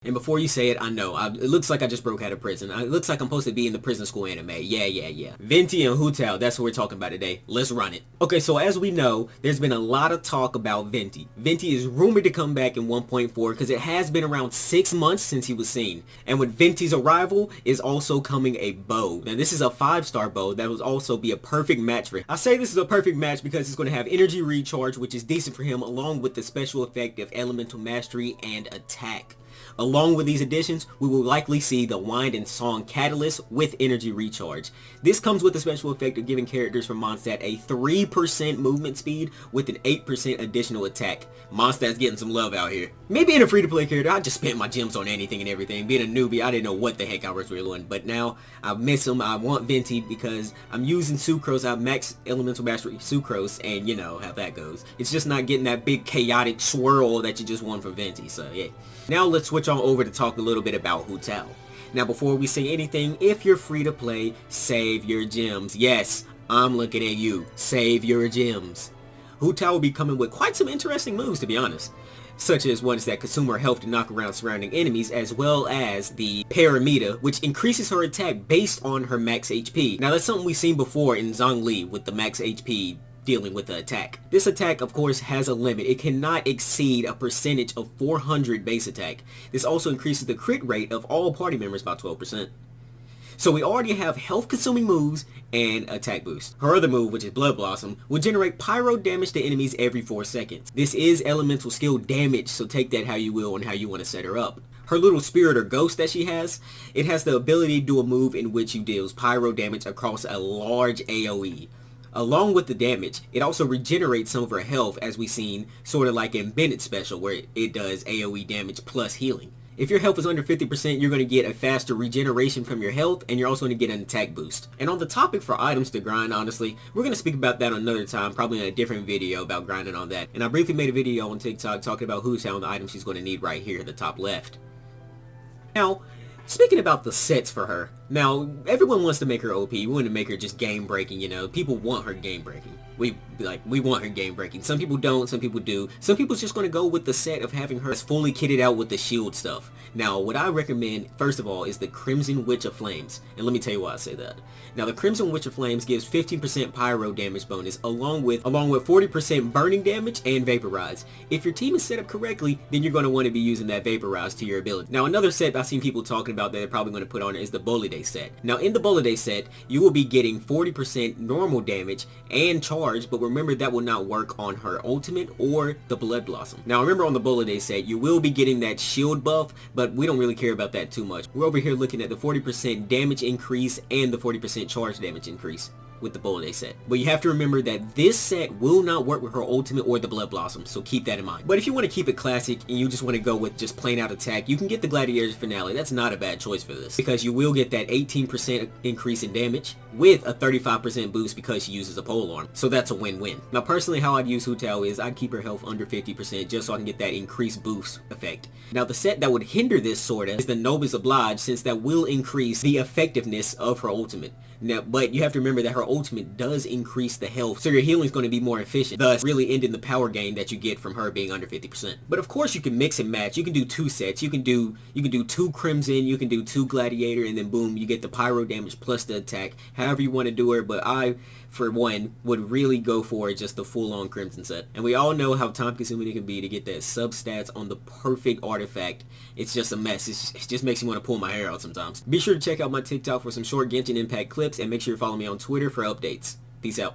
And before you say it, I know. It looks like I just broke out of prison. It looks like I'm supposed to be in the prison school anime. Yeah. Venti and Hu Tao, that's what we're talking about today. Let's run it. Okay, so as we know, there's been a lot of talk about Venti. Venti is rumored to come back in 1.4 because it has been around 6 months since he was seen. And with Venti's arrival is also coming a bow. Now this is a 5-star bow that will also be a perfect match for him. I say this is a perfect match because it's going to have energy recharge, which is decent for him, along with the special effect of elemental mastery and attack. Along with these additions, we will likely see the Wind and Song Catalyst with energy recharge. This comes with the special effect of giving characters from Mondstadt a 3% movement speed with an 8% additional attack. Mondstadt's getting some love out here. Maybe in a free-to-play character, I just spent my gems on anything and everything. Being a newbie, I didn't know what the heck I was really doing, but now I miss him. I want Venti because I'm using Sucrose. I have max elemental mastery Sucrose, and you know how that goes. It's just not getting that big chaotic swirl that you just want from Venti, so yeah. Now let's switch on over to talk a little bit about Hu Tao. Now before we say anything, if you're free to play, save your gems. Yes, I'm looking at you. Save your gems. Hu Tao will be coming with quite some interesting moves, to be honest. Such as ones that consume her health to knock around surrounding enemies, as well as the Paramita, which increases her attack based on her max HP. Now that's something we've seen before in Zhongli with the max HP dealing with the attack. This attack, of course, has a limit. It cannot exceed a percentage of 400 base attack. This also increases the crit rate of all party members by 12%. So we already have health consuming moves and attack boost. Her other move, which is Blood Blossom, will generate pyro damage to enemies every 4 seconds. This is elemental skill damage, so take that how you will and how you want to set her up. Her little spirit or ghost that she has, it has the ability to do a move in which you deals pyro damage across a large AoE. Along with the damage, it also regenerates some of her health, as we've seen sort of like in Bennett's special where it does AoE damage plus healing. If your health is under 50%, you're going to get a faster regeneration from your health, and you're also going to get an attack boost. And on the topic for items to grind, honestly, we're going to speak about that another time, probably in a different video about grinding on that. And I briefly made a video on TikTok talking about Hu Tao and the items she's going to need right here at the top left. Now, speaking about the sets for her, now everyone wants to make her OP. We want to make her just game breaking, you know. People want her game breaking. We want her game breaking. Some people don't, some people do. Some people's just going to go with the set of having her fully kitted out with the shield stuff. Now, what I recommend, first of all, is the Crimson Witch of Flames. And let me tell you why I say that. Now, the Crimson Witch of Flames gives 15% pyro damage bonus along with 40% burning damage and vaporize. If your team is set up correctly, then you're going to want to be using that vaporize to your ability. Now, another set I've seen people talking about that they're probably going to put on is the Bolide set. Now, in the Bolide set, you will be getting 40% normal damage and charge, but remember that will not work on her ultimate or the Blood Blossom. Now, remember on the Bolide set, you will be getting that shield buff, but we don't really care about that too much. We're over here looking at the 40% damage increase and the 40% charge damage increase with the Bolide set. But you have to remember that this set will not work with her ultimate or the Blood Blossom, so keep that in mind. But if you want to keep it classic and you just want to go with just plain out attack, you can get the Gladiator's Finale. That's not a bad choice for this, because you will get that 18% increase in damage with a 35% boost because she uses a pole arm. So that's a win-win. Now personally, how I'd use Hu Tao is I'd keep her health under 50% just so I can get that increased boost effect. Now the set that would hinder this sorta is the Noblesse Oblige, since that will increase the effectiveness of her ultimate. Now, but you have to remember that her ultimate does increase the health, so your healing is going to be more efficient, thus really ending the power gain that you get from her being under 50%. But of course you can mix and match. You can do 2 sets. You can do 2 Crimson, you can do 2 Gladiator, and then boom, you get the pyro damage plus the attack. However you want to do her, but I, for one, would really go for just the full-on Crimson set. And we all know how time-consuming it can be to get that sub-stats on the perfect artifact. It's just a mess. It just makes me want to pull my hair out sometimes. Be sure to check out my TikTok for some short Genshin Impact clips, and make sure you follow me on Twitter for updates. Peace out.